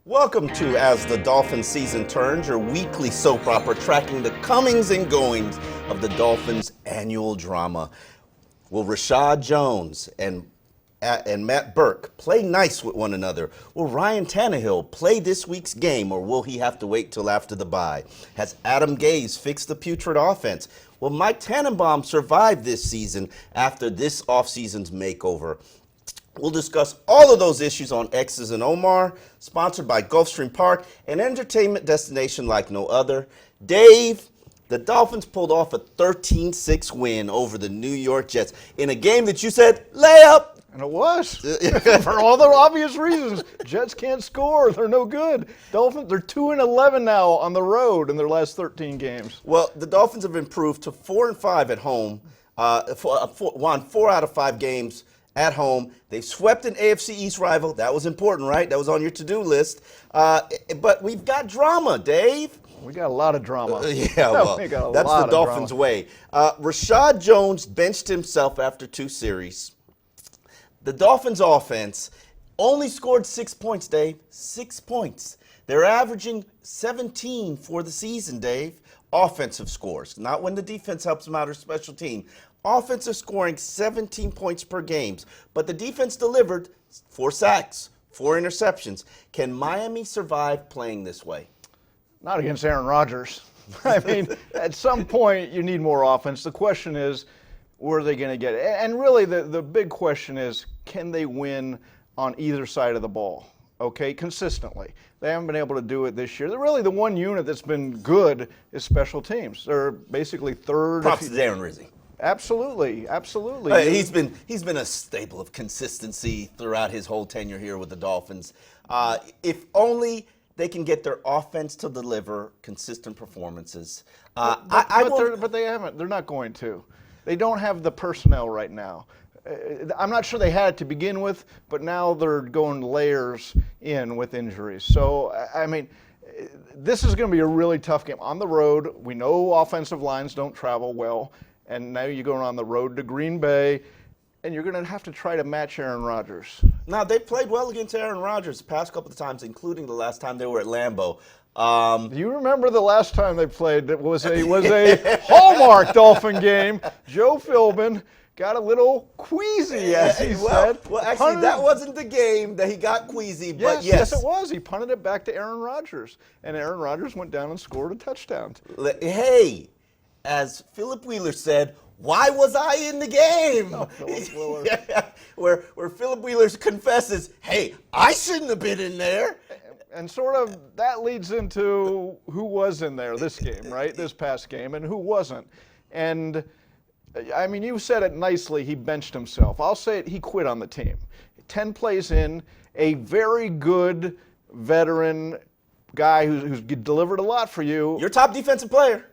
Welcome to As the Dolphins Season Turns, your weekly soap opera tracking the comings and goings of the Dolphins' annual drama. Will Rashad Jones and Matt Burke play nice with one another? Will Ryan Tannehill play this week's game, or will he have to wait till after the bye? Has Adam Gase fixed the putrid offense? Will Mike Tannenbaum survive this season after this offseason's makeover? We'll discuss all of those issues on X's and Omar, sponsored by Gulfstream Park, an entertainment destination like no other. Dave, the Dolphins pulled off a 13-6 win over the New York Jets in a game that you said, layup. And it was, for all the obvious reasons. Jets can't score. They're no good. Dolphins, they're 2-11 now on the road in their last 13 games. Well, the Dolphins have improved to 4-5 at home, won 4 out of 5 games at home. They've swept an AFC East rival. That was important, right? That was on your to-do list. But we've got drama, Dave. We got a lot of drama. Yeah, well, that's the Dolphins' way. Rashad Jones benched himself after 2 series. The Dolphins' offense only scored 6 points, Dave. 6 points. They're averaging 17 for the season, Dave. Offensive scores, not when the defense helps them out or special team. Offensive scoring 17 points per game, but the defense delivered 4 sacks, 4 interceptions. Can Miami survive playing this way? Not against Aaron Rodgers. I mean, at some point you need more offense. The question is, where are they going to get it? And really the big question is, can they win on either side of the ball? Okay, consistently. They haven't been able to do it this year. Really, the one unit that's been good is special teams. They're basically third. Props to Darren Rizzi. Absolutely, absolutely. He's been a staple of consistency throughout his whole tenure here with the Dolphins. If only they can get their offense to deliver consistent performances. But they haven't. They're not going to. They don't have the personnel right now. I'm not sure they had it to begin with, but now they're going layers in with injuries. So, I mean, this is going to be a really tough game. On the road, we know offensive lines don't travel well, and now you're going on the road to Green Bay, and you're going to have to try to match Aaron Rodgers. Now, they played well against Aaron Rodgers the past couple of times, including the last time they were at Lambeau. Do you remember the last time they played? It was a Hallmark Dolphin game. Joe Philbin got a little queasy, as he said. Well, actually, that wasn't the game that he got queasy, but yes, it was. He punted it back to Aaron Rodgers, and Aaron Rodgers went down and scored a touchdown. Hey, as Philip Wheeler said, why was I in the game? Oh, Philip Wheeler. Yeah, where Philip Wheeler confesses, hey, I shouldn't have been in there. And sort of that leads into who was in there this game, right? This past game, and who wasn't. And I mean, you said it nicely, he benched himself. I'll say it, he quit on the team. 10 plays in, a very good veteran guy who's delivered a lot for you. Your top defensive player.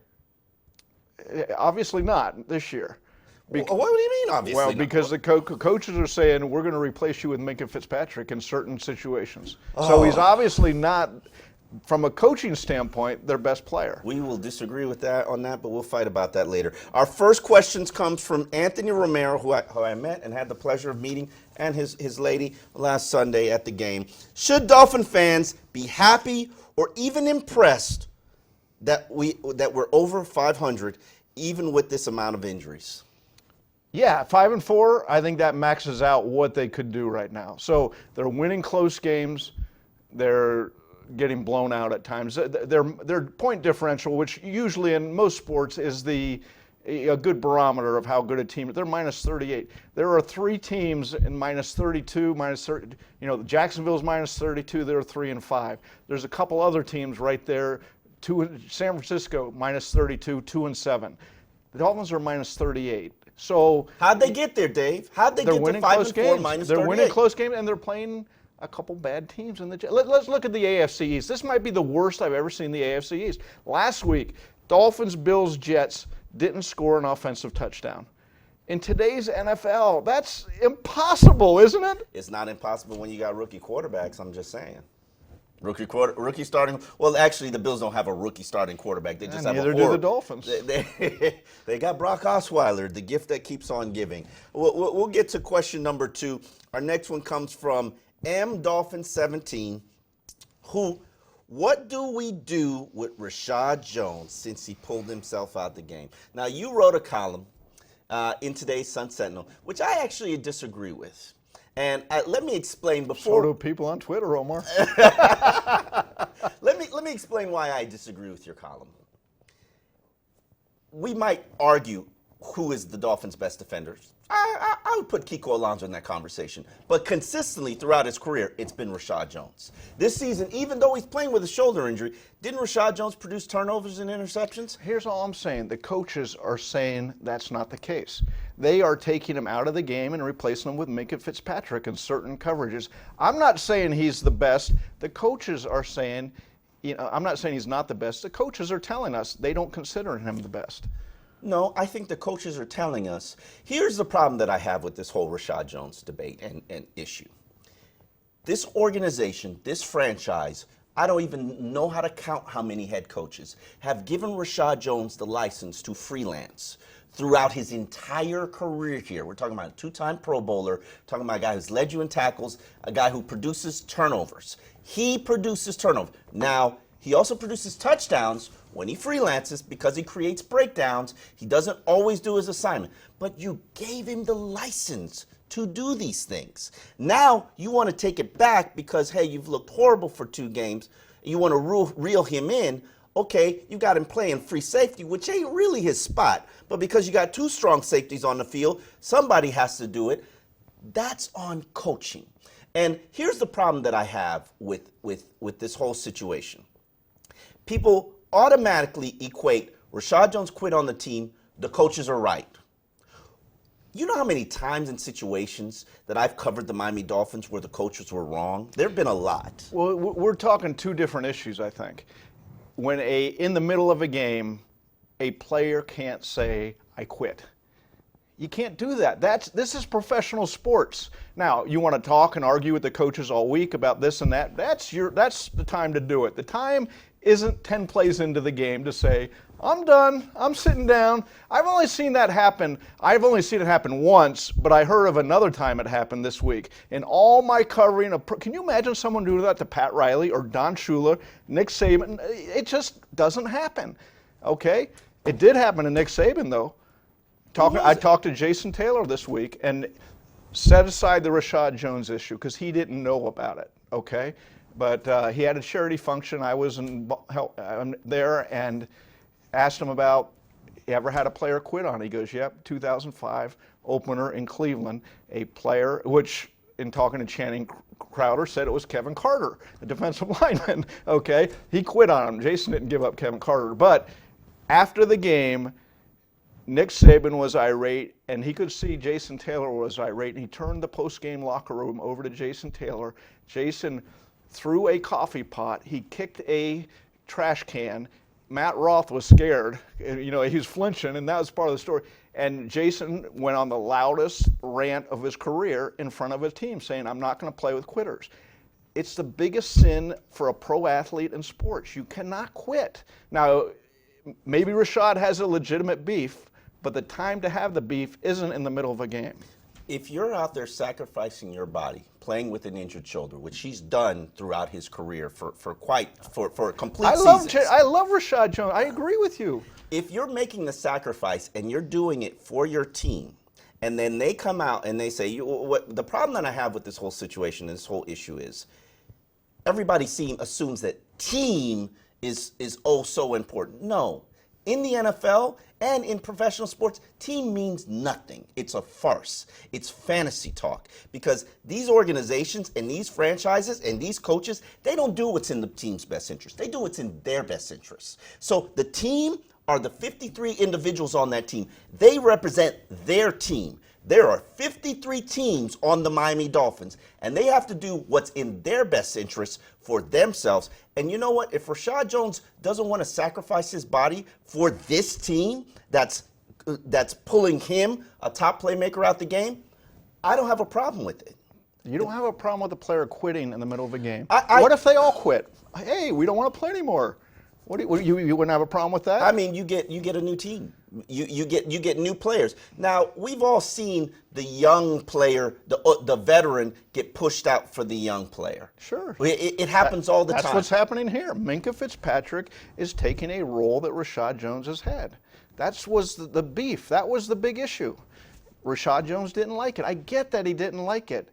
Obviously not this year. What do you mean, obviously? Well, because the coaches are saying, we're going to replace you with Minka Fitzpatrick in certain situations. So he's obviously not, from a coaching standpoint, their best player. We will disagree with that on that, but we'll fight about that later. Our first questions comes from Anthony Romero, who I met and had the pleasure of meeting, and his lady last Sunday at the game. Should Dolphin fans be happy or even impressed that we're over 500, even with this amount of injuries? Yeah, 5-4, I think that maxes out what they could do right now. So they're winning close games. They're getting blown out at times. Their point differential, which usually in most sports is a good barometer of how good a team is. They're minus 38. There are 3 teams in minus 32, minus 30. You know, Jacksonville's minus 32. They're 3-5. There's a couple other teams right there. San Francisco minus 32, 2-7. The Dolphins are minus 38. So how'd they get there, Dave? How'd they get to 5-4 minus 38? They're winning close games, and they're playing a couple bad teams in the. Let's look at the AFC East. This might be the worst I've ever seen the AFC East. Last week, Dolphins, Bills, Jets didn't score an offensive touchdown. In today's NFL, that's impossible, isn't it? It's not impossible when you got rookie quarterbacks. I'm just saying. Rookie starting. Well, actually, the Bills don't have a rookie starting quarterback. They just have neither do the Dolphins. They got Brock Osweiler, the gift that keeps on giving. We'll get to question number 2. Our next one comes from M Dolphin 17. What do we do with Rashad Jones since he pulled himself out the game? Now, you wrote a column in today's Sun Sentinel, which I actually disagree with. And let me explain before. So do people on Twitter, Omar. Let me explain why I disagree with your column. We might argue who is the Dolphins' best defenders. I would put Kiko Alonso in that conversation. But consistently throughout his career, it's been Rashad Jones. This season, even though he's playing with a shoulder injury, didn't Rashad Jones produce turnovers and interceptions? Here's all I'm saying. The coaches are saying that's not the case. They are taking him out of the game and replacing him with Minkah Fitzpatrick in certain coverages. I'm not saying he's the best. The coaches are saying, I'm not saying he's not the best. The coaches are telling us they don't consider him the best. No, I think the coaches are telling us. Here's the problem that I have with this whole Rashad Jones debate and issue. This organization, this franchise, I don't even know how to count how many head coaches have given Rashad Jones the license to freelance throughout his entire career here. We're talking about a two-time Pro Bowler, talking about a guy who's led you in tackles, a guy who produces turnovers. He produces turnovers. Now, he also produces touchdowns when he freelances because he creates breakdowns. He doesn't always do his assignment. But you gave him the license to do these things. Now you want to take it back because, hey, you've looked horrible for 2 games. You want to reel him in. Okay, you got him playing free safety, which ain't really his spot. But because you got 2 strong safeties on the field, somebody has to do it. That's on coaching. And here's the problem that I have with this whole situation. People automatically equate Rashad Jones quit on the team, the coaches are right. You know how many times in situations that I've covered the Miami Dolphins where the coaches were wrong? There have been a lot. Well, we're talking 2 different issues, I think. When in the middle of a game, a player can't say, I quit. You can't do that. This is professional sports. Now, you want to talk and argue with the coaches all week about this and that. That's the time to do it. The time isn't 10 plays into the game to say, I'm done, I'm sitting down. I've only seen that happen. I've only seen it happen once, but I heard of another time it happened this week. In all my covering of, can you imagine someone doing that to Pat Riley or Don Shula, Nick Saban? It just doesn't happen, okay? It did happen to Nick Saban, though. I talked to Jason Taylor this week and set aside the Rashad Jones issue because he didn't know about it, okay? But he had a charity function. I was there and asked him about, you ever had a player quit on? He goes, yep, 2005 opener in Cleveland, a player, which in talking to Channing Crowder said it was Kevin Carter, a defensive lineman, okay? He quit on him. Jason didn't give up Kevin Carter. But after the game, Nick Saban was irate, and he could see Jason Taylor was irate, and he turned the post-game locker room over to Jason Taylor. Jason threw a coffee pot. He kicked a trash can. Matt Roth was scared. He was flinching, and that was part of the story. And Jason went on the loudest rant of his career in front of his team, saying, I'm not going to play with quitters. It's the biggest sin for a pro athlete in sports. You cannot quit. Now, maybe Rashad has a legitimate beef, but the time to have the beef isn't in the middle of a game. If you're out there sacrificing your body, playing with an injured shoulder, which he's done throughout his career for complete seasons. I love Rashad Jones. I agree with you. If you're making the sacrifice and you're doing it for your team, and then they come out and they say, the problem that I have with this whole situation, this whole issue is, everybody assumes that team is oh so important. No. In the NFL and in professional sports, team means nothing. It's a farce. It's fantasy talk. Because these organizations and these franchises and these coaches, they don't do what's in the team's best interest. They do what's in their best interest. So the team are the 53 individuals on that team. They represent their team. There are 53 teams on the Miami Dolphins, and they have to do what's in their best interest for themselves. And you know what? If Rashad Jones doesn't want to sacrifice his body for this team that's pulling him, a top playmaker, out the game, I don't have a problem with it. You don't have a problem with a player quitting in the middle of a game. What if they all quit? Hey, we don't want to play anymore. You wouldn't have a problem with that? I mean, you get a new team. You get new players. Now, we've all seen the young player, the veteran, get pushed out for the young player. Sure. It happens all the time. That's what's happening here. Minkah Fitzpatrick is taking a role that Rashad Jones has had. That was the beef. That was the big issue. Rashad Jones didn't like it. I get that he didn't like it.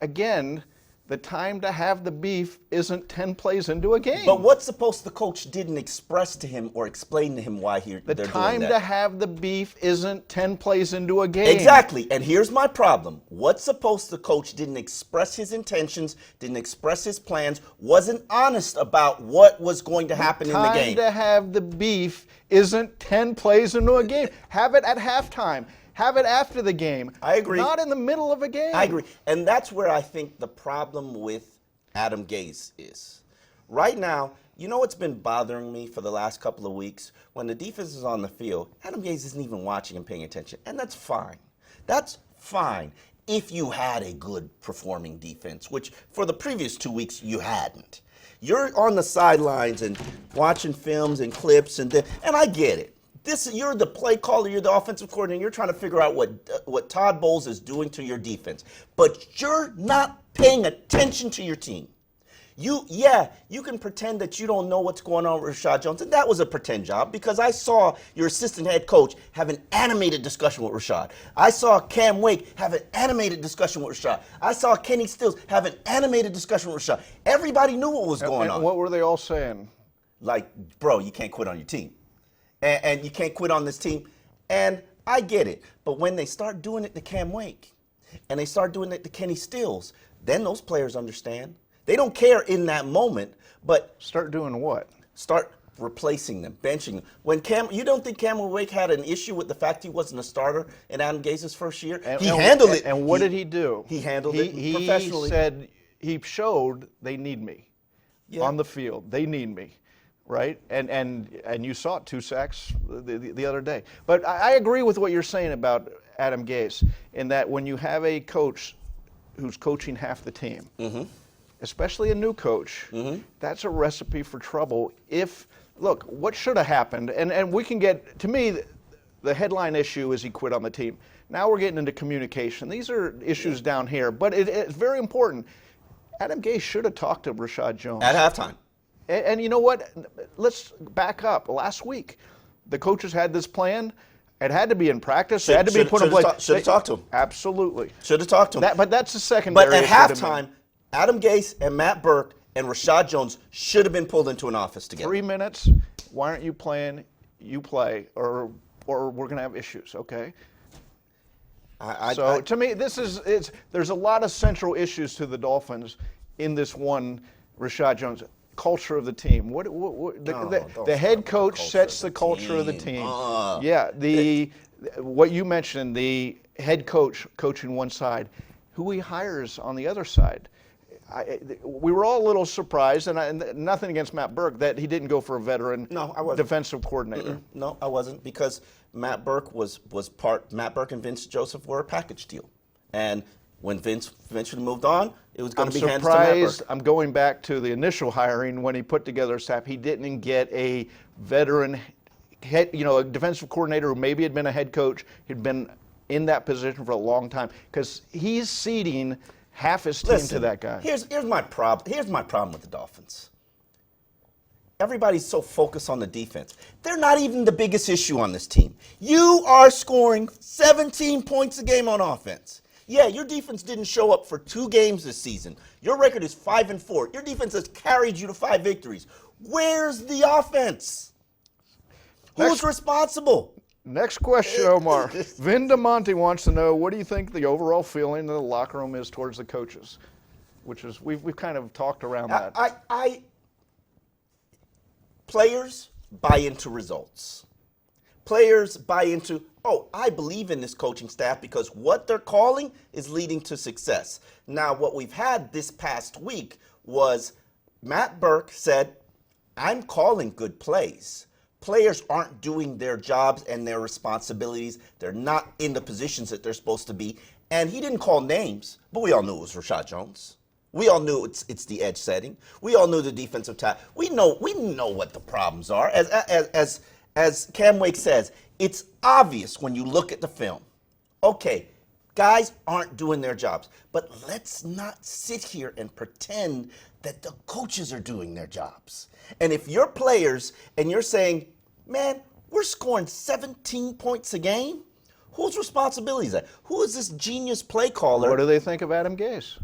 Again, the time to have the beef isn't 10 plays into a game. But what's supposed the coach didn't express to him or explain to him why they're doing that? The time to have the beef isn't 10 plays into a game. Exactly. And here's my problem. What's supposed the coach didn't express his intentions, didn't express his plans, wasn't honest about what was going to happen in the game. The time to have the beef isn't 10 plays into a game. Have it at halftime. Have it after the game. I agree. Not in the middle of a game. I agree. And that's where I think the problem with Adam Gase is. Right now, you know what's been bothering me for the last couple of weeks? When the defense is on the field, Adam Gase isn't even watching and paying attention. And that's fine. That's fine if you had a good performing defense, which for the previous 2 weeks you hadn't. You're on the sidelines and watching films and clips, and I get it. You're the play caller, you're the offensive coordinator, you're trying to figure out what Todd Bowles is doing to your defense. But you're not paying attention to your team. You can pretend that you don't know what's going on with Rashad Jones, and that was a pretend job because I saw your assistant head coach have an animated discussion with Rashad. I saw Cam Wake have an animated discussion with Rashad. I saw Kenny Stills have an animated discussion with Rashad. Everybody knew what was going on. What were they all saying? Like, bro, you can't quit on your team. And you can't quit on this team. And I get it. But when they start doing it to Cam Wake and they start doing it to Kenny Stills, then those players understand. They don't care in that moment, but start doing what? Start replacing them, benching them. You don't think Cam Wake had an issue with the fact he wasn't a starter in Adam Gase's first year? He handled it. And what did he do? He handled it professionally. He showed they need me on the field. They need me. Right, and you saw it, 2 sacks the other day. But I agree with what you're saying about Adam Gase in that when you have a coach who's coaching half the team, especially a new coach, that's a recipe for trouble. Look, what should have happened, and we can get, to me, the headline issue is he quit on the team. Now we're getting into communication. These are issues down here, but it's very important. Adam Gase should have talked to Rashad Jones. At halftime. And you know what? Let's back up. Last week, the coaches had this plan. It had to be in practice. It had to be put in place. Should have talked to him. Absolutely. Should have talked to him. But that's the secondary. But at halftime, Adam Gase and Matt Burke and Rashad Jones should have been pulled into an office together. 3 minutes. Why aren't you playing? You play, or we're going to have issues. Okay. To me, there's a lot of central issues to the Dolphins in this one Rashad Jones. Culture of the team. The head coach sets the culture of the team. What you mentioned, the head coach coaching one side, who he hires on the other side. We were all a little surprised, and nothing against Matt Burke, that he didn't go for a veteran defensive coordinator. No, I wasn't, because Matt Burke Matt Burke and Vince Joseph were a package deal, and when Vince eventually moved on, it was going to be handed to Matt Burke. I'm going back to the initial hiring when he put together a staff. He didn't get a veteran a defensive coordinator who maybe had been a head coach. He'd been in that position for a long time because he's ceding half his team to that guy. Here's my problem. Here's my problem with the Dolphins. Everybody's so focused on the defense. They're not even the biggest issue on this team. You are scoring 17 points a game on offense. Yeah, your defense didn't show up for 2 games this season. Your record is 5-4. Your defense has carried you to 5 victories. Where's the offense? Who's responsible? Next question, Omar. Vin DeMonte wants to know, what do you think the overall feeling in the locker room is towards the coaches? Which is, we've kind of talked around that. Players buy into results. Players buy into, I believe in this coaching staff because what they're calling is leading to success. Now, what we've had this past week was Matt Burke said, I'm calling good plays. Players aren't doing their jobs and their responsibilities. They're not in the positions that they're supposed to be. And he didn't call names, but we all knew it was Rashad Jones. We all knew it's the edge setting. We all knew the defensive tackle. We know what the problems are. as Cam Wake says, it's obvious when you look at the film. Okay, guys aren't doing their jobs, but let's not sit here and pretend that the coaches are doing their jobs. And if you're players and you're saying, man, we're scoring 17 points a game, whose responsibility is that? Who is this genius play caller? What do they think of Adam Gase?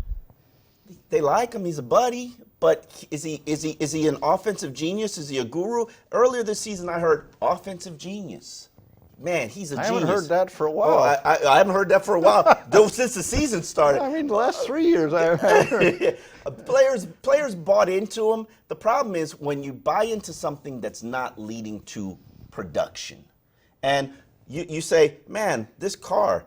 They like him. He's a buddy. But is he an offensive genius? Is he a guru? Earlier this season, I heard offensive genius. Man, he's a genius. I haven't heard that for a while. Oh, I haven't heard that for a while, though, since the season started. I mean, the last 3 years I haven't heard. Players bought into him. The problem is when you buy into something that's not leading to production. And you say, man, this car,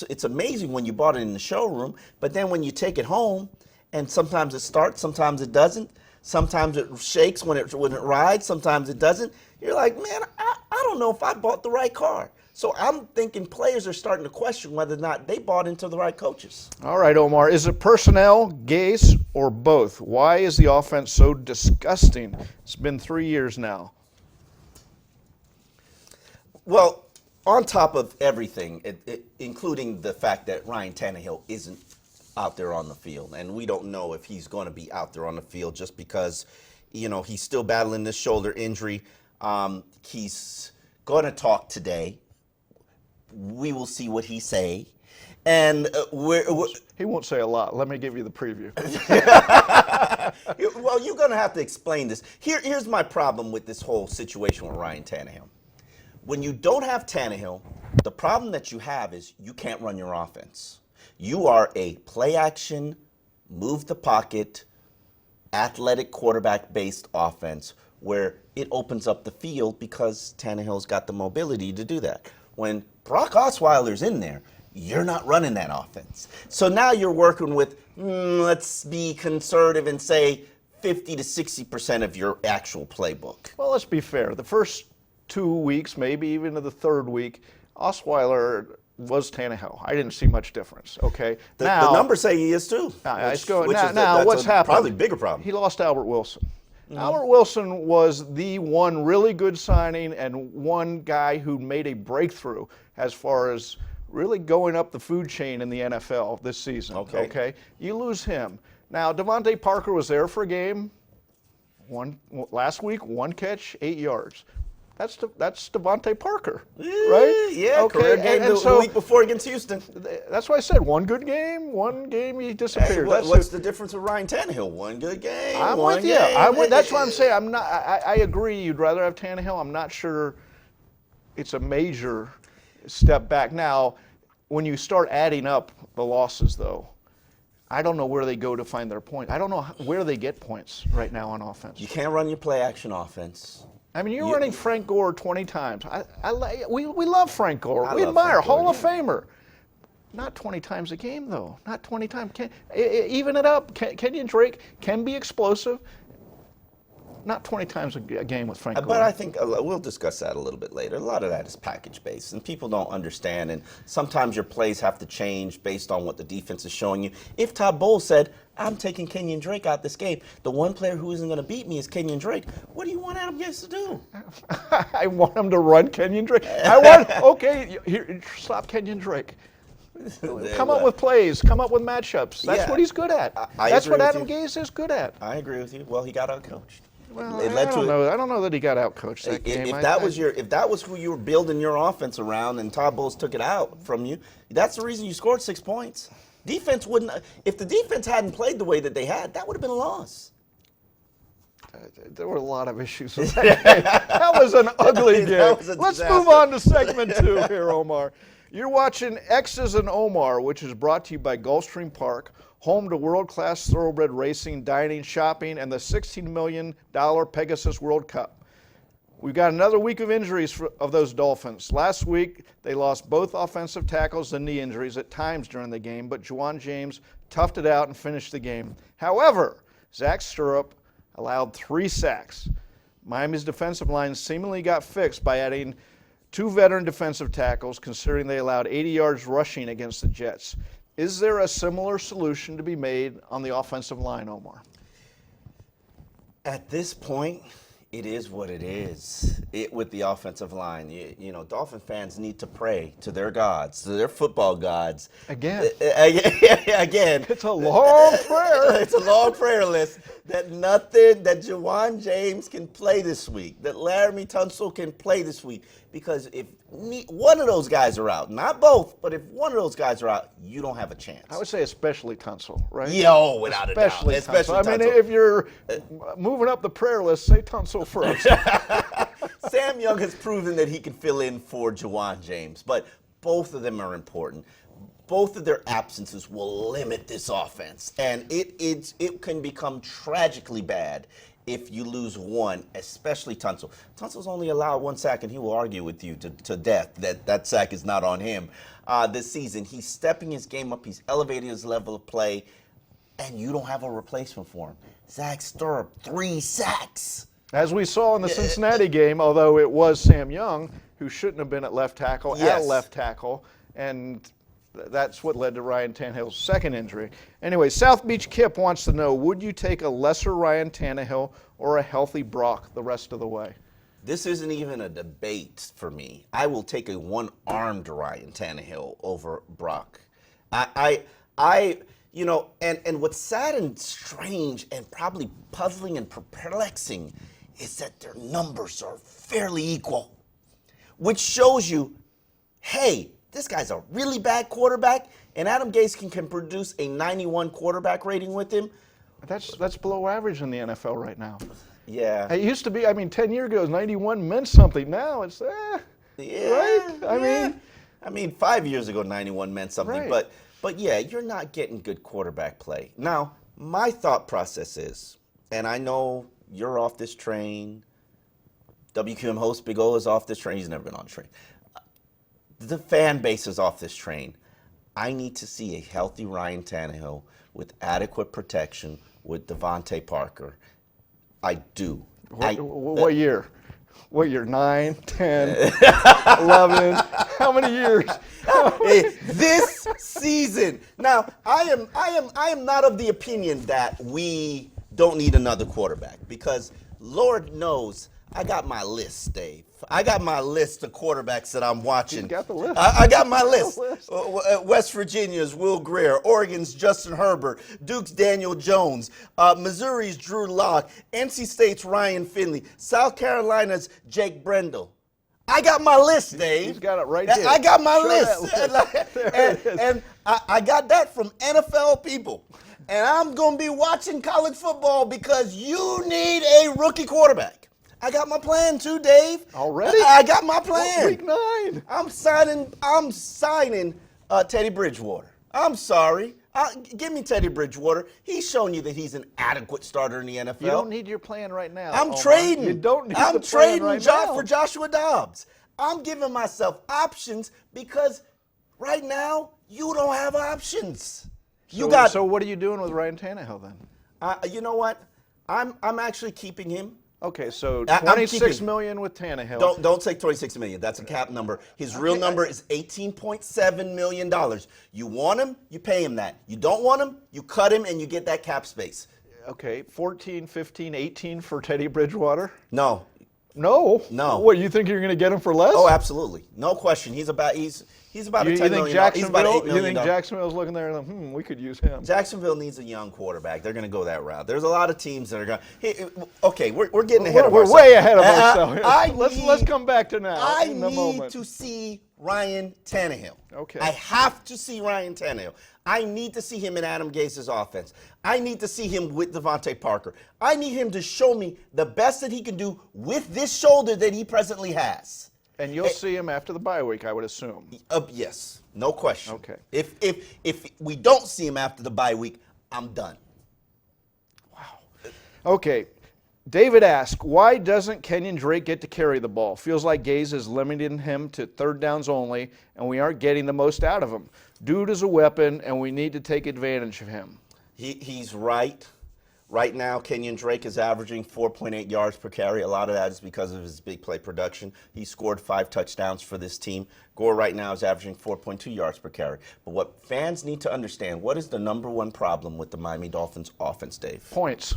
it's amazing when you bought it in the showroom, but then when you take it home, and sometimes it starts, sometimes it doesn't. Sometimes it shakes when it rides, sometimes it doesn't. You're like, man, I don't know if I bought the right car. So I'm thinking players are starting to question whether or not they bought into the right coaches. All right, Omar, is it personnel, Gase, or both? Why is the offense so disgusting? It's been 3 years now. Well, on top of everything, including the fact that Ryan Tannehill isn't out there on the field, and we don't know if he's going to be out there on the field just because, he's still battling this shoulder injury. He's going to talk today. We will see what he say, and he won't say a lot. Let me give you the preview. Well, you're going to have to explain this. Here's my problem with this whole situation with Ryan Tannehill. When you don't have Tannehill, the problem that you have is you can't run your offense. You are a play-action, move the pocket, athletic quarterback-based offense where it opens up the field because Tannehill's got the mobility to do that. When Brock Osweiler's in there, you're not running that offense. So now you're working with, let's be conservative and say 50 to 60% of your actual playbook. Well, let's be fair. The first 2 weeks, maybe even the third week, Osweiler was Tannehill. I didn't see much difference. Okay, the numbers say he is too. Now, what's happened? Probably a bigger problem. He lost Albert Wilson. Mm-hmm. Albert Wilson was the one really good signing and one guy who made a breakthrough as far as really going up the food chain in the NFL this season. Okay, you lose him. Now, Devontae Parker was there for a game. Last week, 1 catch, 8 yards. That's Devontae Parker, right? Yeah, okay. And the week before against Houston. That's why I said one good game, one game he disappeared. Hey, what's the difference with Ryan Tannehill? One good game. I'm with you. That's why I'm saying I agree. You'd rather have Tannehill. I'm not sure it's a major step back. Now, when you start adding up the losses, though, I don't know where they go to find their point. I don't know where they get points right now on offense. You can't run your play-action offense. I mean, you're running Frank Gore 20 times. We love Frank Gore. We admire Hall of Famer. Not 20 times a game, though. Not 20 times. Even it up. Kenyon Drake can be explosive. Not 20 times a game with Frank Gore. But I think we'll discuss that a little bit later. A lot of that is package-based, and people don't understand. And sometimes your plays have to change based on what the defense is showing you. If Todd Bowles said, I'm taking Kenyon Drake out this game, the one player who isn't going to beat me is Kenyon Drake, what do you want Adam Gase to do? I want him to run Kenyon Drake. Here, stop Kenyon Drake. Come up with plays. Come up with matchups. That's what he's good at. That's what Adam Gase is good at. I agree with you. Well, he got outcoached. Well, I don't know that he got outcoached that game. If that was who you were building your offense around, and Todd Bowles took it out from you, that's the reason you scored 6 points. Defense wouldn't. If the defense hadn't played the way that they had, that would have been a loss. There were a lot of issues with that game. That was an ugly game. Let's move on to segment 2 here, Omar. You're watching X's and Omar, which is brought to you by Gulfstream Park, home to world-class thoroughbred racing, dining, shopping, and the $16 million Pegasus World Cup. We've got another week of injuries of those Dolphins. Last week, they lost both offensive tackles and knee injuries at times during the game, but Juwan James toughed it out and finished the game. However, Zach Stirrup allowed 3 sacks. Miami's defensive line seemingly got fixed by adding 2 veteran defensive tackles, considering they allowed 80 yards rushing against the Jets. Is there a similar solution to be made on the offensive line, Omar? At this point, It is what it is. With the offensive line, you know, Dolphin fans need to pray to their gods, to their football gods. Again. Again. It's a long prayer. It's a long prayer list that Jawan James can play this week, that Laramie Tunsil can play this week. Because if one of those guys are out, not both, but if one of those guys are out, you don't have a chance. I would say especially Tunsil, right? Yo, without a doubt. Especially Tunsil. I mean, Tunsil. if you're moving up the prayer list, say Tunsil first. Sam Young has proven that he can fill in for Jawan James, but both of them are important. Both of their absences will limit this offense, and it can become tragically bad if you lose one, especially Tunsil. Tunsil's only allowed one sack, and he will argue with you to death that sack is not on him this season. He's stepping his game up. He's elevating his level of play, and you don't have a replacement for him. Zach Stirrup, 3 sacks. As we saw in the Cincinnati game, although it was Sam Young who shouldn't have been at left tackle, at left tackle, and that's what led to Ryan Tannehill's second injury. Anyway, South Beach Kip wants to know, would you take a lesser Ryan Tannehill or a healthy Brock the rest of the way? This isn't even a debate for me. I will take a one-armed Ryan Tannehill over Brock. You know, and what's sad and strange and probably puzzling and perplexing is that their numbers are fairly equal, which shows you, hey, this guy's a really bad quarterback, and Adam Gase can produce a 91 quarterback rating with him. That's below average in the NFL right now. Yeah. It used to be, 10 years ago, 91 meant something. Now it's, yeah, right? I mean, 5 years ago, 91 meant something. Right. But yeah, you're not getting good quarterback play. Now, my thought process is, and I know you're off this train, WQM host Big O is off this train. He's never been on a train. The fan base is off this train. I need to see a healthy Ryan Tannehill with adequate protection with Devontae Parker. I do. What year? What year? 9, 10, 11? How many years? This season. Now, I am not of the opinion that we don't need another quarterback, because Lord knows I got my list, Dave. I got my list of quarterbacks that I'm watching. You got the list. I got my list. West Virginia's Will Grier, Oregon's Justin Herbert, Duke's Daniel Jones, Missouri's Drew Lock, NC State's Ryan Finley, South Carolina's Jake Brendel. I got my list, Dave. He's got it right there. I got my Show list. And I got that from NFL people. And I'm going to be watching college football because you need a rookie quarterback. I got my plan too, Dave. Already? I got my plan. Week 9. I'm signing Teddy Bridgewater. I'm sorry. Give me Teddy Bridgewater. He's shown you that he's an adequate starter in the NFL. You don't need your plan right now. I'm Omar. trading. You don't need I'm the plan trading right now. for Joshua Dobbs. I'm giving myself options because right now you don't have options. So what are you doing with Ryan Tannehill then? You know what? I'm actually keeping him. Okay, so $26 million with Tannehill. Don't take $26 million. That's a cap number. His real number is $18.7 million. You want him, you pay him that. You don't want him, you cut him, and you get that cap space. Okay, 14, 15, 18 for Teddy Bridgewater? No. No? No. What, you think you're going to get him for less? Oh, absolutely. No question. He's about a $10 million. He's about $8 million. You think Jacksonville's looking there and we could use him? Jacksonville needs a young quarterback. They're going to go that route. There's a lot of teams that are going. Hey, okay, we're getting ahead of ourselves. We're way ahead of ourselves. Let's come back to now. I need to see Ryan Tannehill. Okay. I have to see Ryan Tannehill. I need to see him in Adam Gase's offense. I need to see him with Devontae Parker. I need him to show me the best that he can do with this shoulder that he presently has. And you'll see him after the bye week, I would assume. Yes, no question. Okay. If we don't see him after the bye week, I'm done. Wow. Okay. David asks, why doesn't Kenyon Drake get to carry the ball? Feels like Gase is limiting him to third downs only, and we aren't getting the most out of him. Dude is a weapon, and we need to take advantage of him. He's right. Right now, Kenyon Drake is averaging 4.8 yards per carry. A lot of that is because of his big play production. He scored 5 touchdowns for this team. Gore right now is averaging 4.2 yards per carry. But what fans need to understand, what is the number one problem with the Miami Dolphins offense, Dave? Points.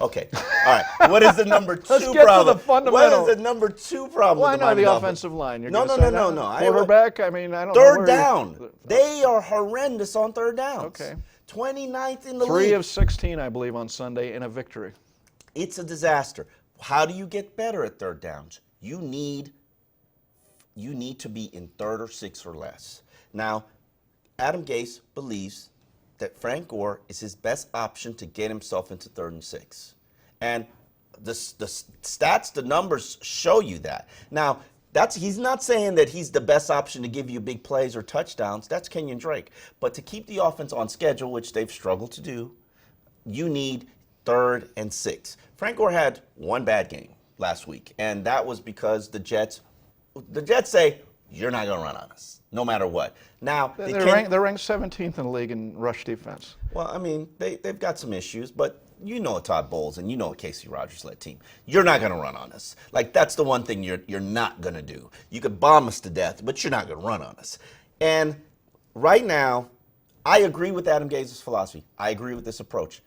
Okay. All right. What is the number 2 Let's get to problem? the fundamental. What is the number 2 problem Well, I with the know Miami the Dolphins? offensive line. You're No, gonna no, say no, that? no, no. Quarterback. I mean, I don't know. Third where down. They are horrendous on third downs. Okay. 29th in the 3 league. of 16, I believe, on Sunday in a victory. It's a disaster. How do you get better at third downs? You need to be in 3rd or 6th or less. Now, Adam Gase believes that Frank Gore is his best option to get himself into 3rd and 6. And the stats, the numbers show you that. Now, he's not saying that he's the best option to give you big plays or touchdowns. That's Kenyon Drake. But to keep the offense on schedule, which they've struggled to do, you need 3rd and 6. Frank Gore had one bad game last week, and that was because the Jets say, you're not going to run on us, no matter what. Now, They're ranked 17th in the league in rush defense. Well, I mean, they've got some issues, but you know Todd Bowles and you know a Casey Rogers-led team. You're not going to run on us. Like, that's the one thing you're not going to do. You could bomb us to death, but you're not going to run on us. And right now, I agree with Adam Gase's philosophy. I agree with this approach.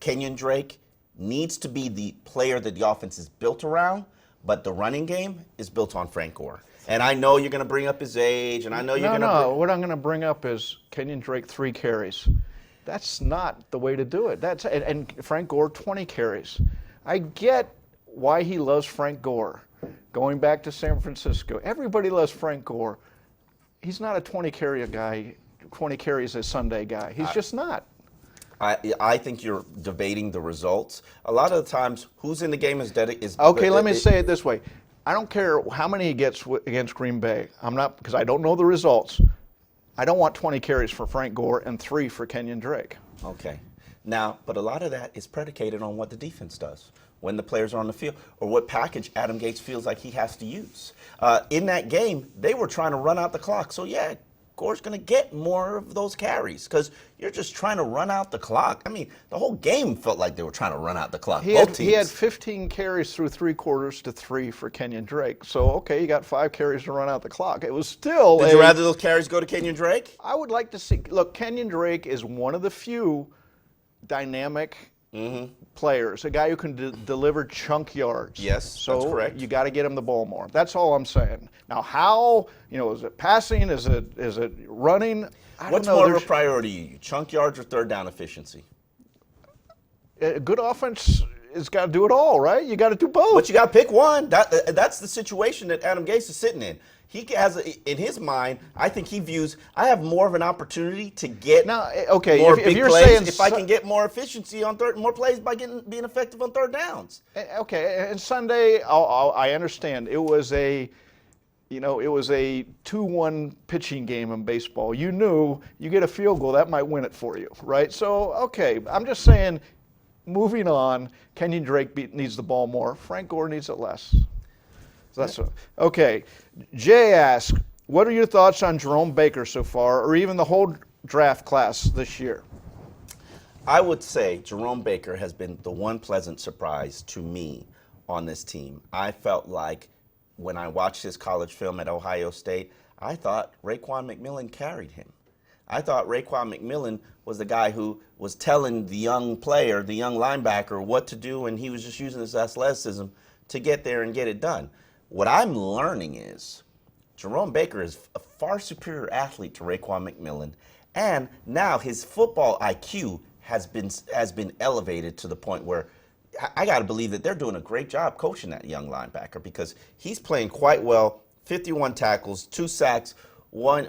Kenyon Drake needs to be the player that the offense is built around, but the running game is built on Frank Gore. And I know you're going to bring up his age, and I know you're going to... No, what I'm going to bring up is Kenyon Drake 3 carries. That's not the way to do it. And Frank Gore 20 carries. I get why he loves Frank Gore. Going back to San Francisco, everybody loves Frank Gore. He's not a 20 carries a Sunday guy. He's just not. I think you're debating the results. A lot of the times, who's in the game is okay, let me say it this way. I don't care how many he gets against Green Bay. I'm not, because I don't know the results. I don't want 20 carries for Frank Gore and 3 for Kenyon Drake. Okay. Now, but a lot of that is predicated on what the defense does when the players are on the field, or what package Adam Gase feels like he has to use. In that game, they were trying to run out the clock. So, yeah, Gore's going to get more of those carries because you're just trying to run out the clock. I mean, the whole game felt like they were trying to run out the clock. He had 15 carries through 3 quarters to 3 for Kenyon Drake. So, okay, you got 5 carries to run out the clock. It was still Did you rather those carries go to Kenyon Drake? I would like to see. Look, Kenyon Drake is one of the few dynamic players, a guy who can deliver chunk yards. Yes, so that's correct. You got to get him the ball more. That's all I'm saying. Now, how? Is it passing? Is it running? What's more of a priority to you, chunk yards or third down efficiency? A good offense has got to do it all, right? You got to do both. But you got to pick one. That's the situation that Adam Gase is sitting in. He has, in his mind, I think he views, I have more of an opportunity to get more big plays if I can get more efficiency on more plays by being effective on third downs. Okay, and Sunday, I understand. It was a 2-1 pitching game in baseball. You knew you get a field goal, that might win it for you, right? So, okay, I'm just saying, moving on, Kenyon Drake needs the ball more. Frank Gore needs it less. Okay. Jay asks, what are your thoughts on Jerome Baker so far, or even the whole draft class this year? I would say Jerome Baker has been the one pleasant surprise to me on this team. I felt like when I watched his college film at Ohio State, I thought Raekwon McMillan carried him. I thought Raekwon McMillan was the guy who was telling the young player, the young linebacker, what to do, and he was just using his athleticism to get there and get it done. What I'm learning is Jerome Baker is a far superior athlete to Raekwon McMillan, and now his football IQ has been elevated to the point where I got to believe that they're doing a great job coaching that young linebacker because he's playing quite well. 51 tackles, 2 sacks, one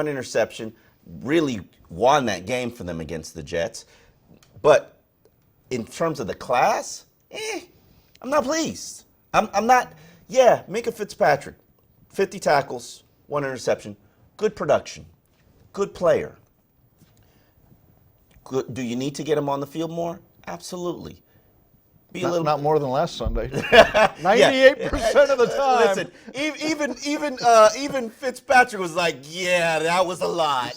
interception. Really won that game for them against the Jets. But in terms of the class, I'm not pleased. I'm not. Yeah, Minka Fitzpatrick, 50 tackles, 1 interception, good production, good player. Good. Do you need to get him on the field more? Absolutely. Not more than last Sunday. 98% of the time. Listen, even Fitzpatrick was like, yeah, that was a lot.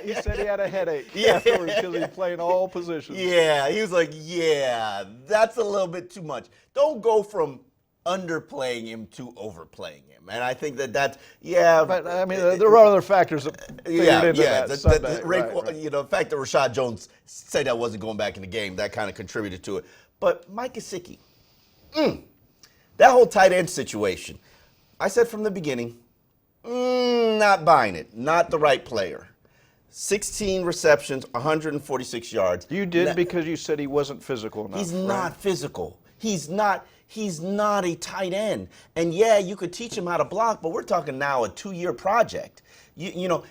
He said he had a headache afterwards because he's playing all positions. Yeah, he was like, yeah, that's a little bit too much. Don't go from underplaying him to overplaying him. And I think that's. But, I mean, there are other factors that figured into that Sunday. The fact that Rashad Jones said that wasn't going back in the game, that kind of contributed to it. But Mike Gesicki, that whole tight end situation, I said from the beginning, not buying it. Not the right player. 16 receptions, 146 yards. You did because you said he wasn't physical enough. He's not physical. He's not a tight end. And yeah, you could teach him how to block, but we're talking now a 2-year project. You know,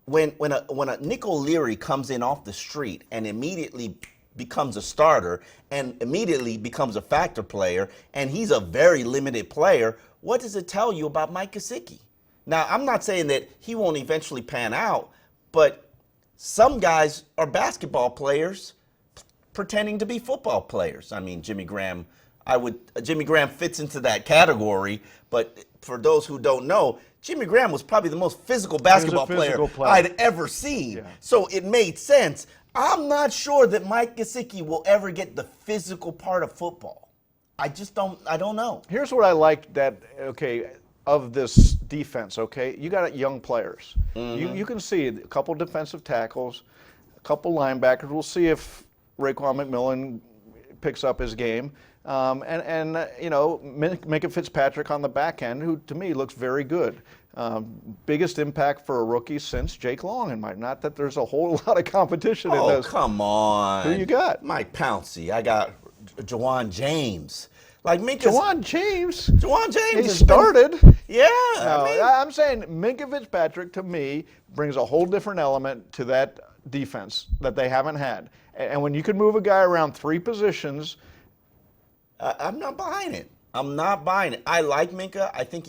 when a Nick O'Leary comes in off the street and immediately becomes a starter and immediately becomes a factor player, and he's a very limited player, what does it tell you about Mike Gesicki? Now, I'm not saying that he won't eventually pan out, but some guys are basketball players pretending to be football players. I mean, Jimmy Graham fits into that category, but for those who don't know, Jimmy Graham was probably the most physical basketball player I'd ever seen. Yeah. So it made sense. I'm not sure that Mike Gesicki will ever get the physical part of football. I don't know. Here's what I like of this defense, you got young players. You can see a couple defensive tackles, a couple linebackers. We'll see if Raekwon McMillan picks up his game. Minka Fitzpatrick on the back end, who to me looks very good. Biggest impact for a rookie since Jake Long, in my. Not that there's a whole lot of competition in those. Oh, come on. Who you got? Mike Pouncey. I got Jawan James. Like Jawan James. He started. Yeah. I'm saying Minka Fitzpatrick, to me, brings a whole different element to that defense that they haven't had. And when you can move a guy around 3 positions, I'm not buying it. I like Minka. I think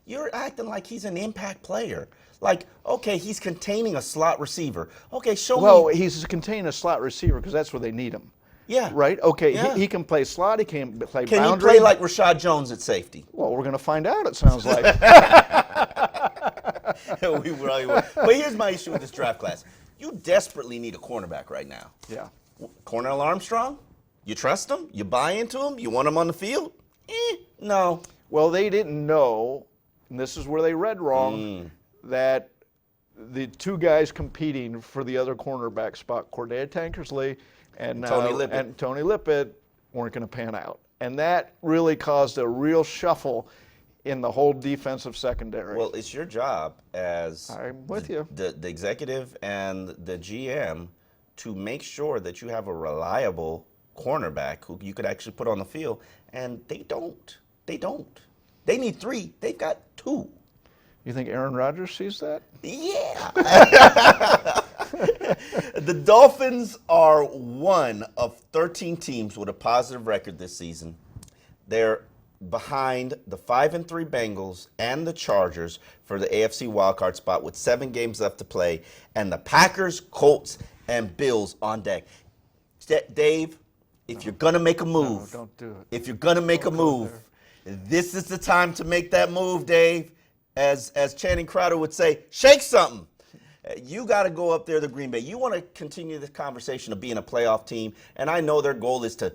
you're acting like he's an impact player. Like, okay, he's containing a slot receiver. Okay, show me. Well, he's containing a slot receiver because that's where they need him. Yeah. Right? Okay, yeah. He can play slot. He can play boundary. Can he play like Rashad Jones at safety? Well, we're going to find out, it sounds like. We really will. But here's my issue with this draft class. You desperately need a cornerback right now. Yeah. Cornell Armstrong? You trust him? You buy into him? You want him on the field? No. Well, they didn't know, and this is where they read wrong, that the 2 guys competing for the other cornerback spot, Cordea Tankersley and Tony Lippett, weren't going to pan out. And that really caused a real shuffle in the whole defensive secondary. Well, it's your job as I'm with you. The executive and the GM to make sure that you have a reliable cornerback who you could actually put on the field, and they don't. They need 3. They've got 2. You think Aaron Rodgers sees that? Yeah. The Dolphins are one of 13 teams with a positive record this season. They're behind the 5-3 Bengals and the Chargers for the AFC wildcard spot with 7 games left to play, and the Packers, Colts, and Bills on deck. Dave, if you're going to make a move, don't do it. If you're going to make a move, this is the time to make that move, Dave. As Channing Crowder would say, shake something. You got to go up there to Green Bay. You want to continue this conversation of being a playoff team, and I know their goal is to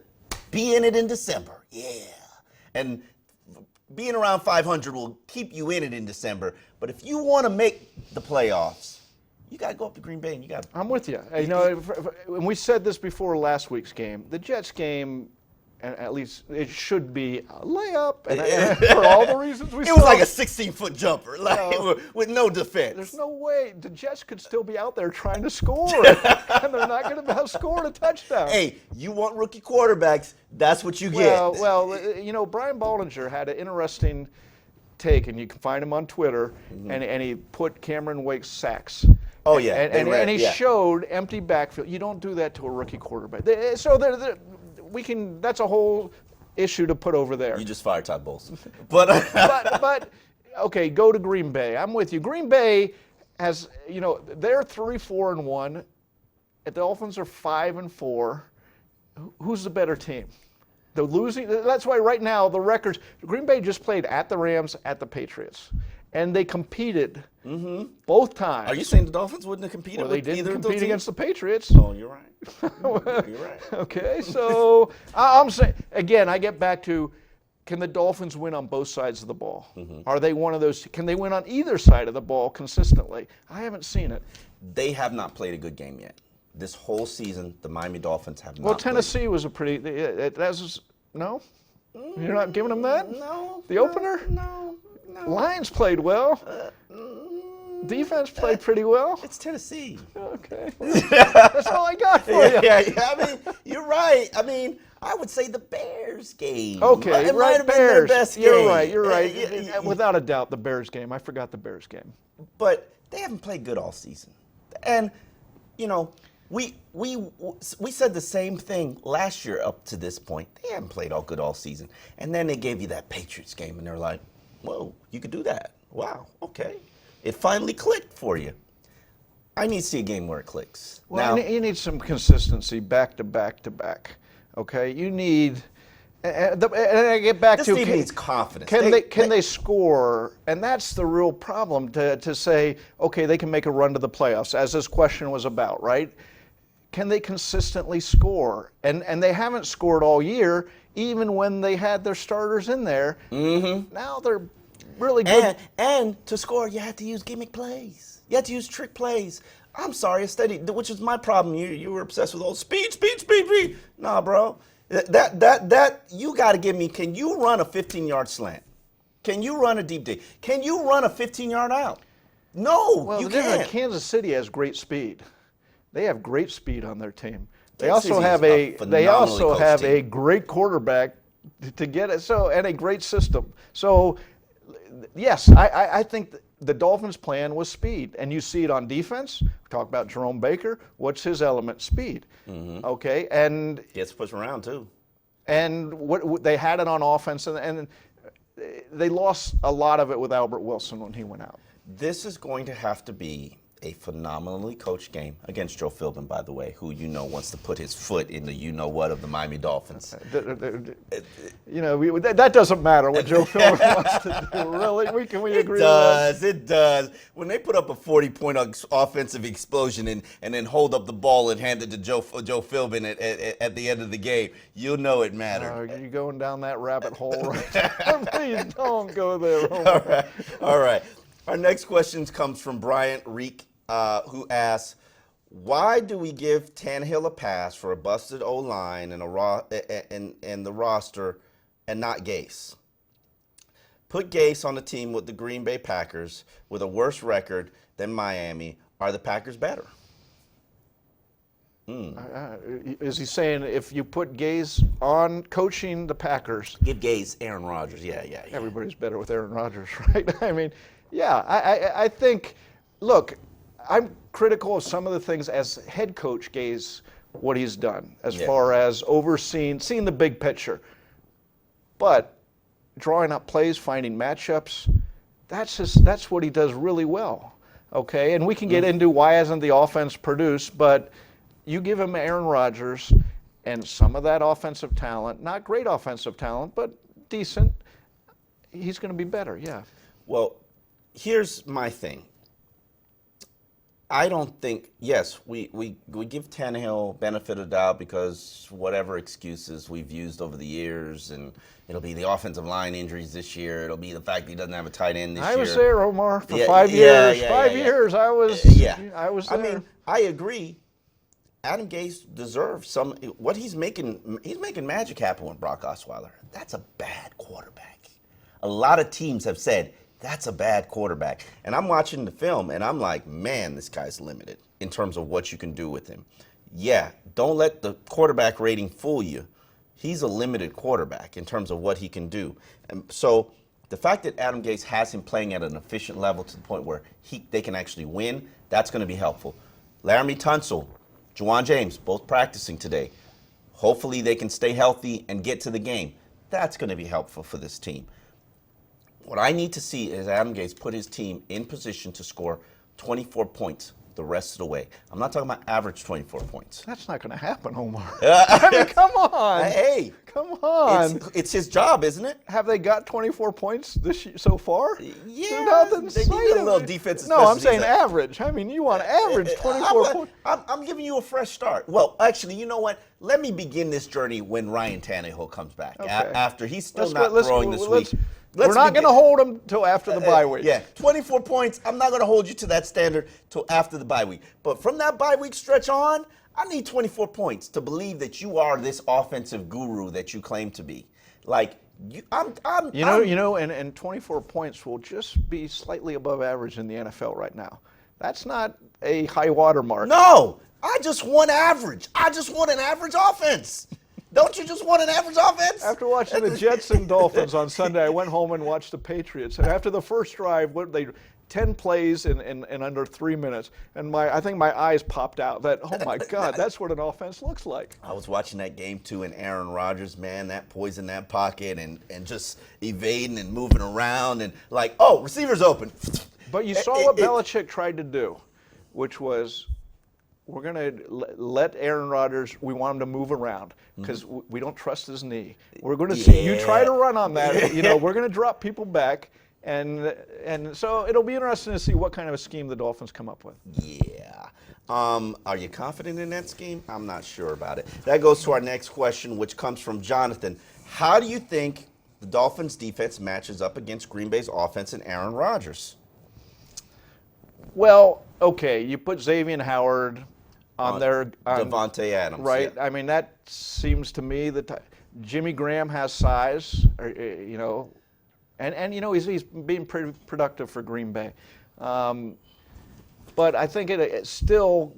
be in it in December. Yeah. And being around 500 will keep you in it in December. But if you want to make the playoffs, you got to go up to Green Bay and you got to. I'm with you. And we said this before last week's game. The Jets game, and at least it should be a layup, and for all the reasons we saw. It was like a 16-foot jumper, with no defense. There's no way. The Jets could still be out there trying to score, and they're not going to have scored a touchdown. Hey, you want rookie quarterbacks, that's what you get. Well, Brian Baldinger had an interesting take, and you can find him on Twitter, and he put Cameron Wake's sacks. Oh, yeah. And he showed empty backfield. You don't do that to a rookie quarterback. That's a whole issue to put over there. You just fired Todd Bowles. But okay, go to Green Bay. I'm with you. Green Bay has, they're 3-4-1. The Dolphins are 5-4. Who's the better team? The losing. That's why right now the records. Green Bay just played at the Rams, at the Patriots, and they competed both times. Are you saying the Dolphins wouldn't have competed? Well, they didn't compete against the Patriots. Oh, you're right. You're right. Okay, so I'm saying again, I get back to, can the Dolphins win on both sides of the ball? Are they one of those? Can they win on either side of the ball consistently? I haven't seen it. They have not played a good game yet. this whole season, the Miami Dolphins have not Well, played. Tennessee was a pretty. No, you're not giving them that. No. The opener. No. Lions played well. Defense played pretty well. It's Tennessee. Okay, that's all I got for you. Yeah. I mean, you're right. I mean, I would say the Bears game. Okay, It might right, have been their Bears. best You're game. right. You're right. Without a doubt, the Bears game. I forgot the Bears game. But they haven't played good all season. And, you know, we said the same thing last year up to this point. They haven't played all good all season. And then they gave you that Patriots game, and they're like, whoa, you could do that. Wow, okay. It finally clicked for you. I need to see a game where it clicks. Well, Now, you need some consistency back to back to back. Okay, you need. And I get back this to team needs confidence. Can they score? And that's the real problem to say, okay, they can make a run to the playoffs, as this question was about, right? Can they consistently score? And they haven't scored all year, even when they had their starters in there. Mm-hmm. Now they're really good. And to score, you have to use gimmick plays. You have to use trick plays. I'm sorry, which is my problem. You were obsessed with all speed. Nah, bro. That you got to give me. Can you run a 15-yard slant? Can you run a deep dig? Can you run a 15-yard out? No, Well, you the difference, can't. Kansas City has great speed. They have great speed on their team. They Kansas also City have is a phenomenally coached a team. great quarterback to get it. So and a great system. So yes, I think the Dolphins' plan was speed, and you see it on defense. We talk about Jerome Baker. What's his element? Speed. Mm-hmm. Okay, and Gets pushed around too. and what they had it on offense, and they lost a lot of it with Albert Wilson when he went out. This is going to have to be a phenomenally coached game against Joe Philbin, by the way, who wants to put his foot in the you-know-what of the Miami Dolphins. That doesn't matter what Joe Philbin wants to do, really. Can we agree on that? It does. When they put up a 40-point offensive explosion and then hold up the ball and hand it to Joe Philbin at the end of the game, you'll know it mattered. You're going down that rabbit hole right now. Please don't go there, Omar. All right. Our next question comes from Bryant Reek, who asks, why do we give Tannehill a pass for a busted O-line and the roster and not Gase? Put Gase on the team with the Green Bay Packers with a worse record than Miami. Are the Packers better? Is he saying if you put Gase on coaching the Packers, Give Gase Aaron Rodgers. Yeah. everybody's better with Aaron Rodgers, right? I mean, yeah, I think, look, I'm critical of some of the things as head coach Gase, what he's done as far as seeing the big picture. But drawing up plays, finding matchups, that's what he does really well. Okay, and we can get into why hasn't the offense produced, but you give him Aaron Rodgers and some of that offensive talent, not great offensive talent, but decent, he's going to be better, yeah. Well, here's my thing. I don't think, yes, we give Tannehill benefit of the doubt because whatever excuses we've used over the years, and it'll be the offensive line injuries this year, it'll be the fact that he doesn't have a tight end this year. I was there, Omar, for 5 years. 5 years, I was there. I mean, I agree. Adam Gase deserves what he's making magic happen with Brock Osweiler. That's a bad quarterback. A lot of teams have said, that's a bad quarterback. And I'm watching the film, and I'm like, man, this guy's limited in terms of what you can do with him. Yeah, don't let the quarterback rating fool you. He's a limited quarterback in terms of what he can do. And so the fact that Adam Gase has him playing at an efficient level to the point where they can actually win, that's going to be helpful. Laramie Tunsil, Juwan James, both practicing today. Hopefully they can stay healthy and get to the game. That's going to be helpful for this team. What I need to see is Adam Gase put his team in position to score 24 points the rest of the way. I'm not talking about average 24 points. That's not going to happen, Omar. I mean, come on. Hey. Come on. It's his job, isn't it? Have they got 24 points this year so far? Yeah. They need a little defensive No, I'm saying specialties. average. I mean, you want average 24 points. I'm giving you a fresh start. Well, actually, you know what? Let me begin this journey when Ryan Tannehill comes back. Okay. After he's still not throwing this week. We're not going to hold him till after the bye week. Yeah, 24 points. I'm not going to hold you to that standard till after the bye week. But from that bye week stretch on, I need 24 points to believe that you are this offensive guru that you claim to be. Like, and 24 points will just be slightly above average in the NFL right now. That's not a high water mark. No, I just want average. I just want an average offense. Don't you just want an average offense? After watching the Jets and Dolphins on Sunday, I went home and watched the Patriots. And after the first drive, 10 plays in under 3 minutes, and I think my eyes popped out that, oh my God, that's what an offense looks like. I was watching that game too, and Aaron Rodgers, man, that poise in that pocket and just evading and moving around and like, oh, receiver's open. But you saw what Belichick tried to do, which was, we're going to let Aaron Rodgers, we want him to move around because we don't trust his knee. We're going to see you try to run on that. We're going to drop people back. And so it'll be interesting to see what kind of a scheme the Dolphins come up with. Yeah. Are you confident in that scheme? I'm not sure about it. That goes to our next question, which comes from Jonathan. How do you think the Dolphins' defense matches up against Green Bay's offense and Aaron Rodgers? Well, okay, you put Xavier Howard on there. Devontae Adams. Right. Yeah. I mean, that seems to me that Jimmy Graham has size, And he's being pretty productive for Green Bay. But I think it still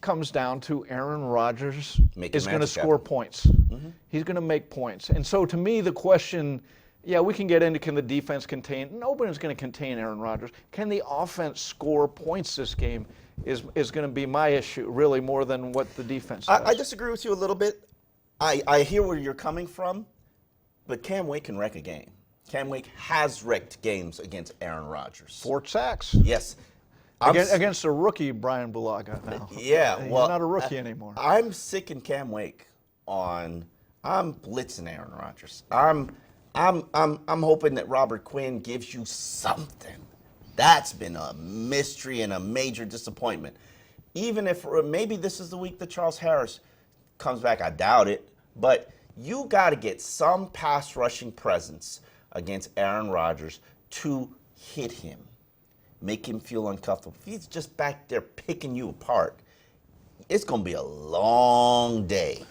comes down to Aaron Rodgers is going to score points. Mm-hmm. He's going to make points. And so to me, the question, we can get into can the defense contain? Nobody's going to contain Aaron Rodgers. Can the offense score points this game is going to be my issue, really, more than what the defense does. I disagree with you a little bit. I hear where you're coming from, but Cam Wake can wreck a game. Cam Wake has wrecked games against Aaron Rodgers. 4 sacks. Yes. Against a rookie, Brian Bulaga now. Yeah. He's not a rookie anymore. I'm sick in Cam Wake I'm blitzing Aaron Rodgers. I'm hoping that Robert Quinn gives you something. That's been a mystery and a major disappointment. Even if maybe this is the week that Charles Harris comes back, I doubt it. But you got to get some pass rushing presence against Aaron Rodgers to hit him, make him feel uncomfortable. If he's just back there picking you apart, it's going to be a long day.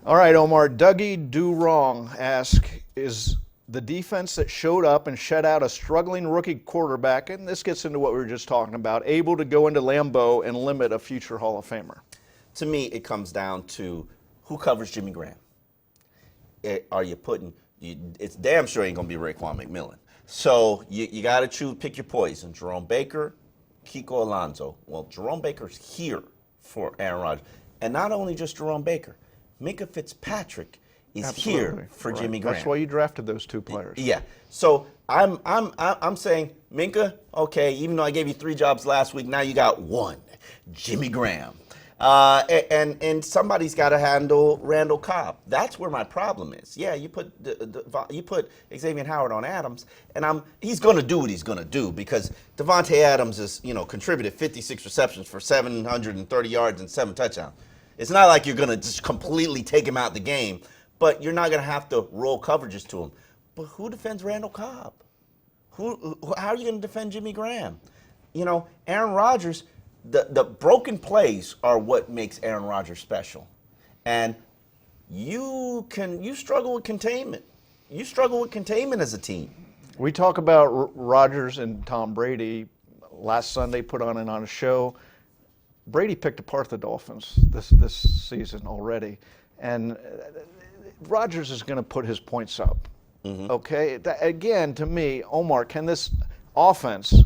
All right, Omar. Dougie Do Wrong asks, is the defense that showed up and shut out a struggling rookie quarterback, and this gets into what we were just talking about, able to go into Lambeau and limit a future Hall of Famer? To me, it comes down to who covers Jimmy Graham. Are you putting – it's damn sure ain't going to be Raekwon McMillan. So you got to pick your poison. Jerome Baker, Kiko Alonso. Well, Jerome Baker's here for Aaron Rodgers. And not only just Jerome Baker, Minkah Fitzpatrick is here for Jimmy Graham. That's why you drafted those 2 players. Yeah. So I'm saying, Minkah, okay, even though I gave you 3 jobs last week, now you got 1. Jimmy Graham. And somebody's got to handle Randall Cobb. That's where my problem is. Yeah, you put Xavier Howard on Adams, and he's going to do what he's going to do because Devontae Adams has contributed 56 receptions for 730 yards and 7 touchdowns. It's not like you're going to just completely take him out the game, but you're not going to have to roll coverages to him. But who defends Randall Cobb? How are you going to defend Jimmy Graham? Aaron Rodgers. The broken plays are what makes Aaron Rodgers special. And you struggle with containment. You struggle with containment as a team. We talk about Rodgers and Tom Brady. Last Sunday, put on a show. Brady picked apart the Dolphins this season already. And Rodgers is going to put his points up. Mm-hmm. Okay? Again, to me, Omar, can this offense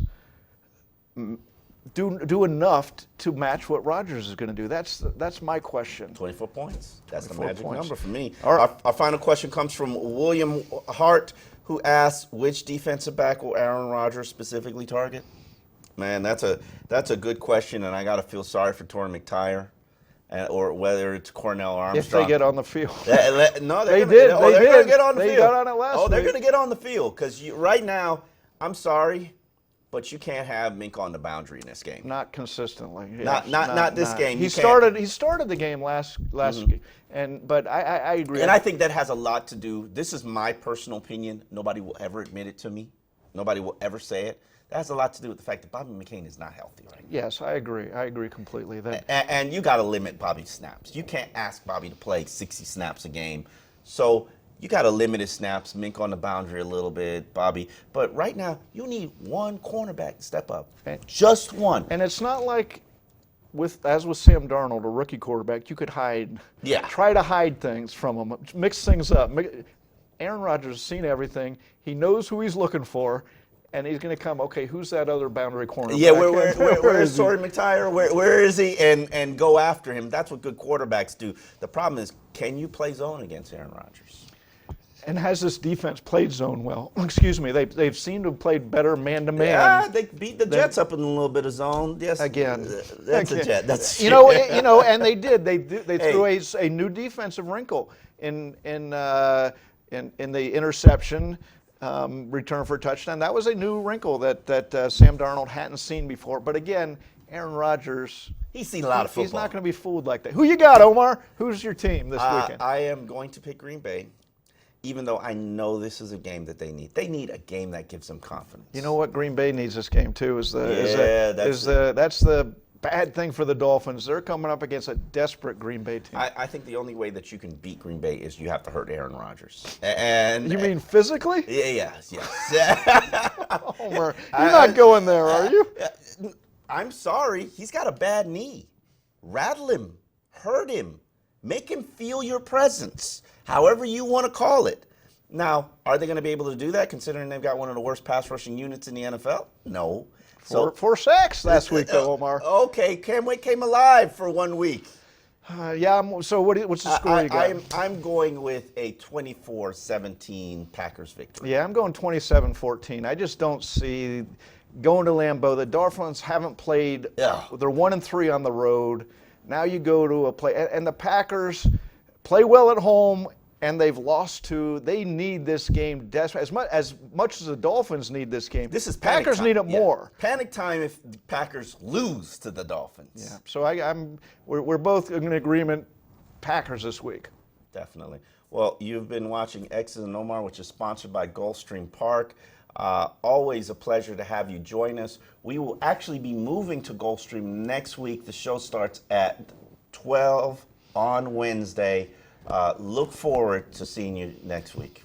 do enough to match what Rodgers is going to do? That's my question. 24 points. That's the magic number for me. All right. Our final question comes from William Hart, who asks, which defensive back will Aaron Rodgers specifically target? Man, that's a good question, and I got to feel sorry for Torrey McTyer, or whether it's Cornell or Armstrong. If they get on the field. No, they did. They're going to get on the field. They got on it last week. They're going to get on the field because right now, I'm sorry, but you can't have Minkah on the boundary in this game. Not consistently. Not this game. He started the game last week, but I agree. And I think that has a lot to do. This is my personal opinion. Nobody will ever admit it to me. Nobody will ever say it. That has a lot to do with the fact that Bobby McCain is not healthy right now. Yes, I agree. I agree completely. And you got to limit Bobby's snaps. You can't ask Bobby to play 60 snaps a game. So you got to limit his snaps, mink on the boundary a little bit, Bobby. But right now, you need one cornerback to step up. Just one. And it's not like, as with Sam Darnold, a rookie quarterback, you could try to hide things from him, mix things up. Aaron Rodgers has seen everything. He knows who he's looking for. And he's going to come, okay, who's that other boundary cornerback? Yeah, where is Torrey McTyer? Where is he? And go after him. That's what good quarterbacks do. The problem is, can you play zone against Aaron Rodgers? And has this defense played zone well? Excuse me, they've seemed to have played better man-to-man. Yeah, they beat the Jets up in a little bit of zone. Yes, again. That's a Jet. That's and they did. They threw a new defensive wrinkle in the interception. Return for a touchdown. That was a new wrinkle that Sam Darnold hadn't seen before. But again, Aaron Rodgers, he's seen a lot of football. He's not going to be fooled like that. Who you got, Omar? Who's your team this weekend? I am going to pick Green Bay, even though I know this is a game that they need. They need a game that gives them confidence. You know what Green Bay needs this game too that's the bad thing for the Dolphins. They're coming up against a desperate Green Bay team. I think the only way that you can beat Green Bay is you have to hurt Aaron Rodgers. And you mean physically? Yes. Homer, you're not going there, are you? I'm sorry. He's got a bad knee. Rattle him. Hurt him. Make him feel your presence, however you want to call it. Now, are they going to be able to do that considering they've got one of the worst pass rushing units in the NFL? No. Four sacks last week, though, Omar. Okay, came alive for 1 week. So what's the score you got? I'm going with a 24-17 Packers victory. Yeah, I'm going 27-14. I just don't see going to Lambeau. The Dolphins haven't played. They're 1-3 on the road. Now you go to a play, and the Packers play well at home. And they've lost to. They need this game desperately. As much as the Dolphins need this game. This is panic Packers time. need it more. Panic time if the Packers lose to the Dolphins. Yeah. So we're both in agreement. Packers this week. Definitely. Well, you've been watching X's and Omar, which is sponsored by Gulfstream Park. Always a pleasure to have you join us. We will actually be moving to Gulfstream next week. The show starts at 12 on Wednesday. Look forward to seeing you next week.